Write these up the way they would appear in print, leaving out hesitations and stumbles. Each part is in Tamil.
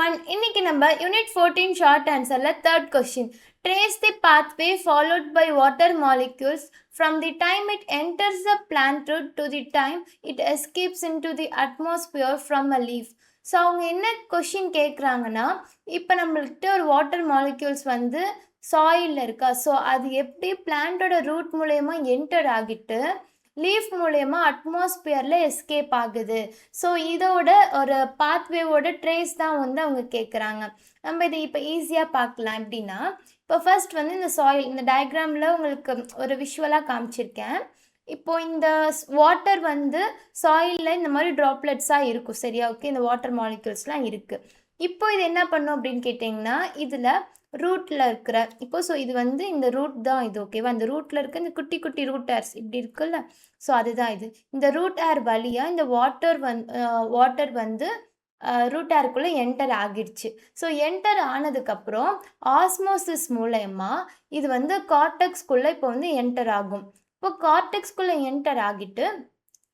everyone, இன்னைக்கு நம்ம யூனிட் 14 ஷார்ட் ஆன்சர்ல third question. Trace the pathway followed by water molecules from the time it enters the plant root to the time it escapes into the atmosphere from a leaf. So அவங்க என்ன கொஷின் கேட்குறாங்கன்னா, இப்போ நம்மள்கிட்ட ஒரு வாட்டர் மாலிக்யூல்ஸ் வந்து சாயிலில் இருக்கா, ஸோ அது எப்படி பிளான்ட்டோட ரூட் மூலயமா என்டர் ஆகிட்டு லீஃப் மூலயமா அட்மாஸ்பியரில் எஸ்கேப் ஆகுது. ஸோ இதோட ஒரு பாத்வேவோட ட்ரேஸ் தான் வந்து அவங்க கேட்குறாங்க. நம்ம இதை இப்போ ஈஸியாக பார்க்கலாம். எப்படின்னா, இப்போ ஃபர்ஸ்ட் வந்து இந்த சாயில், இந்த டயக்ராமில் உங்களுக்கு ஒரு விஷுவலாக காமிச்சிருக்கேன். இப்போது இந்த வாட்டர் வந்து சாயிலில் இந்த மாதிரி ட்ராப்லெட்ஸாக இருக்கும். சரியா? ஓகே, இந்த வாட்டர் மாலிக்யூல்ஸ்லாம் இருக்குது. இப்போ இது என்ன பண்ணும் அப்படின்னு கேட்டிங்கன்னா, இதில் ரூட்டில் இருக்கிற ஸோ இது வந்து இந்த ரூட் தான் இது. ஓகேவா? இந்த ரூட்டில் இருக்க இந்த குட்டி குட்டி ரூட் ஏர்ஸ் இப்படி இருக்குல்ல, ஸோ அதுதான் இது. இந்த ரூட் ஏர் வழியாக இந்த வாட்டர் வந்து ரூட் ஏருக்குள்ளே என்டர் ஆகிடுச்சு. ஸோ என்டர் ஆனதுக்கப்புறம் ஆஸ்மோசிஸ் மூலயமா இது வந்து கார்டெக்ஸ்குள்ளே இப்போ வந்து என்டர் ஆகும். இப்போ கார்டெக்ஸ்குள்ளே என்டர் ஆகிட்டு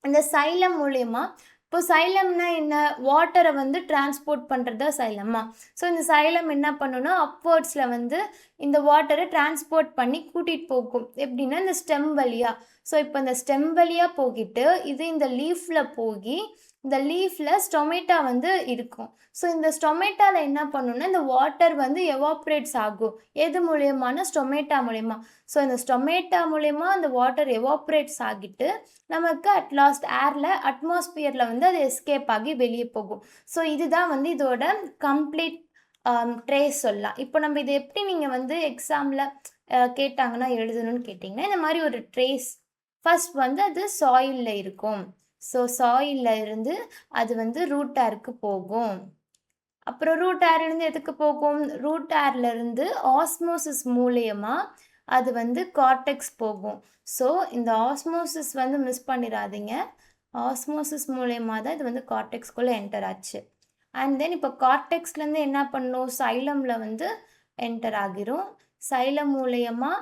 இந்த சைலம் மூலயமா, இப்போ சைலம்னா என்ன, வாட்டரை வந்து டிரான்ஸ்போர்ட் பண்ணுறதா சைலமா. ஸோ இந்த சைலம் என்ன பண்ணுன்னா அப்வர்ட்ஸில் வந்து இந்த வாட்டரை டிரான்ஸ்போர்ட் பண்ணி கூட்டிகிட்டு போகும். எப்படின்னா இந்த ஸ்டெம் வழியாக. ஸோ இப்போ இந்த ஸ்டெம் வழியாக போகிட்டு இது இந்த லீஃபில் போகி இந்த லீஃபில் ஸ்டொமேட்டா வந்து இருக்கும். ஸோ இந்த ஸ்டொமேட்டாவில் என்ன பண்ணுன்னா இந்த வாட்டர் வந்து எவாப்ரேட்ஸ் ஆகும். எது மூலயமான? ஸ்டொமேட்டா மூலயமா. ஸோ இந்த ஸ்டொமேட்டா மூலயமா அந்த வாட்டர் எவாப்ரேட்ஸ் ஆகிட்டு நமக்கு அட்லாஸ்ட் ஏரில் அட்மாஸ்பியரில் வந்து அது எஸ்கேப் ஆகி வெளியே போகும். ஸோ இதுதான் வந்து இதோட கம்ப்ளீட் ட்ரேஸ் சொல்லலாம். இப்போ நம்ம இது எப்படி நீங்கள் வந்து எக்ஸாமில் கேட்டாங்கன்னா எழுதணும்னு கேட்டிங்கன்னா, இந்த மாதிரி ஒரு ட்ரேஸ் ஃபர்ஸ்ட் வந்து அது சாயிலில் இருக்கும். ஸோ சாயிலில் இருந்து அது வந்து ரூட் ஏருக்கு போகும். அப்புறம் ரூட் ஏர்லேருந்து எதுக்கு போகும்? ரூட் ஏர்லேருந்து ஆஸ்மோசிஸ் மூலயமா அது வந்து கார்டெக்ஸ் போகும். ஸோ இந்த ஆஸ்மோசிஸ் வந்து மிஸ் பண்ணிடாதீங்க. ஆஸ்மோசிஸ் மூலயமா தான் இது வந்து கார்டெக்ஸ்குள்ளே என்டர் ஆச்சு. அண்ட் தென் இப்போ கார்டெக்ஸ்லேருந்து என்ன பண்ணும்? சைலமில் வந்து என்டர் ஆகிரும். சைலம் மூலயமா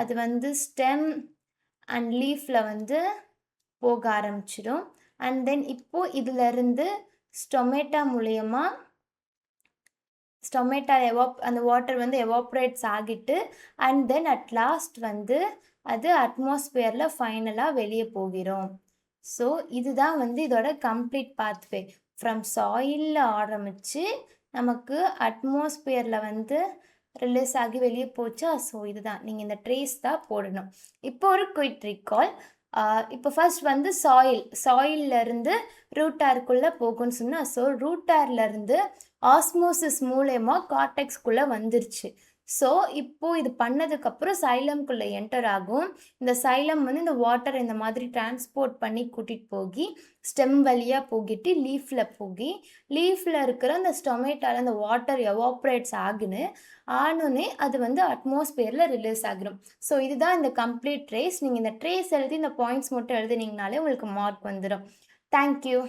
அது வந்து ஸ்டெம் அண்ட் லீஃபில் வந்து போக ஆரம்பிச்சிடும். அண்ட் தென் இப்போது இதிலிருந்து ஸ்டொமேட்டா மூலயமா அந்த வாட்டர் வந்து எவாப்ரேட்ஸ் ஆகிட்டு அண்ட் தென் அட் லாஸ்ட் வந்து அது அட்மாஸ்பியரில் ஃபைனலாக வெளியே போகிறோம். ஸோ இதுதான் வந்து இதோட கம்ப்ளீட் பாத்வே. ஃப்ரம் சாயிலில் ஆரம்பித்து நமக்கு அட்மாஸ்பியரில் வந்து ரிலீஸ் ஆகி வெளியே போச்சா. ஸோ இதுதான் நீங்கள் இந்த ட்ரேஸ் தான் போடணும். இப்போ ஒரு குயிக் ரீகால். இப்போ ஃபர்ஸ்ட் வந்து சாயிலிருந்து ரூட் ஏருக்குள்ளே போகும்னு சொன்னால், ஸோ ரூட் ஏர்லேருந்து ஆஸ்மோசிஸ் மூலயமா கார்டெக்ஸ்குள்ளே வந்துருச்சு. ஸோ இப்போது இது பண்ணதுக்கப்புறம் சைலம்குள்ளே என்டர் ஆகும். இந்த சைலம் வந்து இந்த வாட்டர் இந்த மாதிரி டிரான்ஸ்போர்ட் பண்ணி கூட்டிகிட்டு போகி ஸ்டெம் வழியாக போகிட்டு லீஃபில் போகி லீஃபில் இருக்கிற அந்த ஸ்டொமேட்டாவில் அந்த வாட்டர் எவாப்ரேட்ஸ் ஆனோன்னே அது வந்து அட்மாஸ்பியரில் ரிலீஸ் ஆகிடும். ஸோ இதுதான் இந்த கம்ப்ளீட் ட்ரேஸ். நீங்கள் இந்த ட்ரேஸ் எழுதி இந்த பாயிண்ட்ஸ் மட்டும் எழுதினீங்கனாலே உங்களுக்கு மார்க் வந்துடும். தேங்க்யூ.